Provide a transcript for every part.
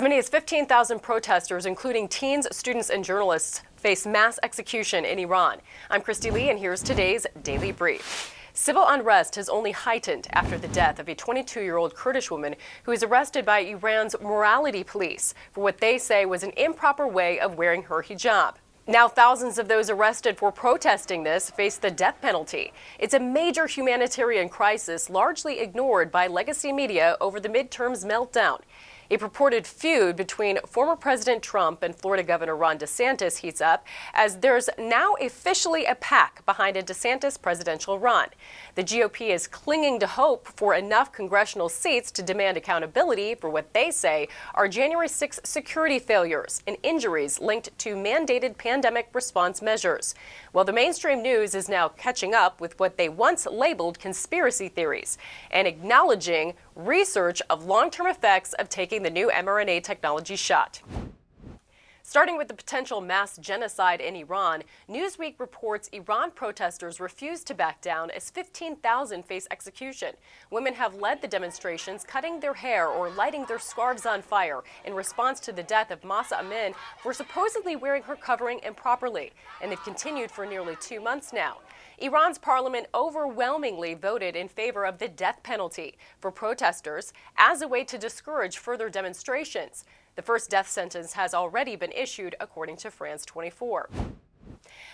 As many as 15,000 protesters, including teens, students, and journalists, face mass execution in Iran. I'm Kristi Lee, and here's today's Daily Brief. Civil unrest has only heightened after the death of a 22-year-old Kurdish woman who was arrested by Iran's morality police for what they say was an improper way of wearing her hijab. Now thousands of those arrested for protesting this face the death penalty. It's a major humanitarian crisis largely ignored by legacy media over the midterms meltdown. A purported feud between former President Trump and Florida Governor Ron DeSantis heats up as there's now officially a pack behind a DeSantis presidential run. The GOP is clinging to hope for enough congressional seats to demand accountability for what they say are January 6 security failures and injuries linked to mandated pandemic response measures. Well, the mainstream news is now catching up with what they once labeled conspiracy theories and acknowledging research of long-term effects of taking the new mRNA technology shot. Starting with the potential mass genocide in Iran, Newsweek reports Iran protesters refuse to back down as 15,000 face execution. Women have led the demonstrations, cutting their hair or lighting their scarves on fire in response to the death of Mahsa Amini for supposedly wearing her covering improperly, and they've continued for nearly 2 months now. Iran's parliament overwhelmingly voted in favor of the death penalty for protesters as a way to discourage further demonstrations. The first death sentence has already been issued, according to France 24.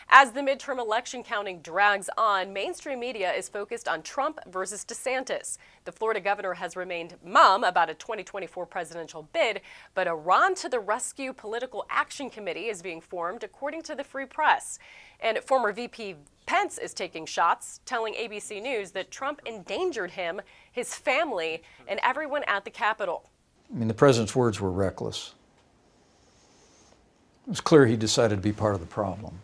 As the midterm election counting drags on, mainstream media is focused on Trump versus DeSantis. The Florida governor has remained mum about a 2024 presidential bid, but a Ron to the Rescue Political Action Committee is being formed, according to the Free Press. And former VP Pence is taking shots, telling ABC News that Trump endangered him, his family, and everyone at the Capitol. I mean, the president's words were reckless. It was clear he decided to be part of the problem.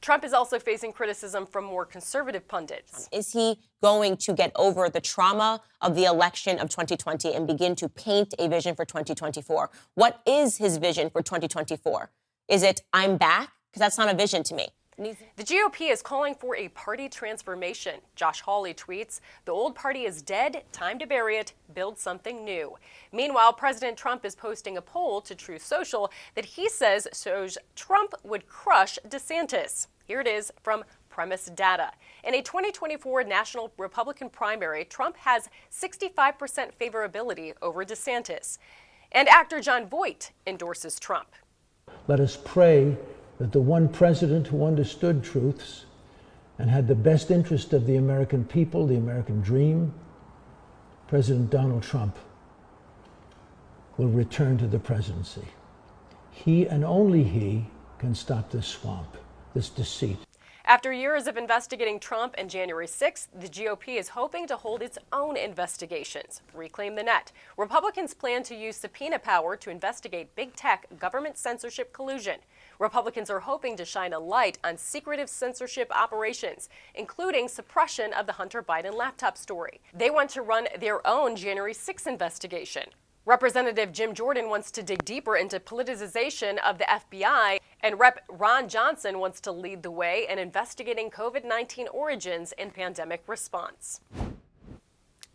Trump is also facing criticism from more conservative pundits. Is he going to get over the trauma of the election of 2020 and begin to paint a vision for 2024? What is his vision for 2024? Is it, I'm back? Because that's not a vision to me. The GOP is calling for a party transformation. Josh Hawley tweets, "The old party is dead, time to bury it, build something new." Meanwhile, President Trump is posting a poll to Truth Social that he says shows Trump would crush DeSantis. Here it is from Premise Data. In a 2024 national Republican primary, Trump has 65% favorability over DeSantis. And actor Jon Voight endorses Trump. Let us pray that the one president who understood truths and had the best interest of the American people, the American dream, President Donald Trump, will return to the presidency. He and only he can stop this swamp, this deceit. After years of investigating Trump and January 6th, the GOP is hoping to hold its own investigations. Reclaim the net. Republicans plan to use subpoena power to investigate big tech government censorship collusion. Republicans are hoping to shine a light on secretive censorship operations, including suppression of the Hunter Biden laptop story. They want to run their own January 6th investigation. Representative Jim Jordan wants to dig deeper into politicization of the FBI, and Rep. Ron Johnson wants to lead the way in investigating COVID-19 origins and pandemic response.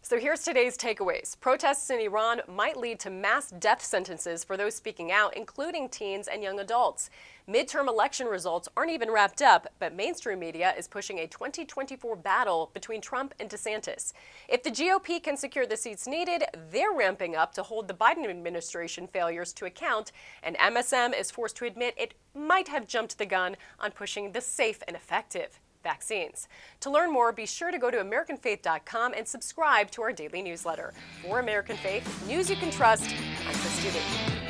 So here's today's takeaways. Protests in Iran might lead to mass death sentences for those speaking out, including teens and young adults. Midterm election results aren't even wrapped up, but mainstream media is pushing a 2024 battle between Trump and DeSantis. If the GOP can secure the seats needed, they're ramping up to hold the Biden administration failures to account, and MSM is forced to admit it might have jumped the gun on pushing the safe and effective vaccines. To learn more, be sure to go to AmericanFaith.com and subscribe to our daily newsletter. For American Faith, news you can trust, I'm Kristi Lee.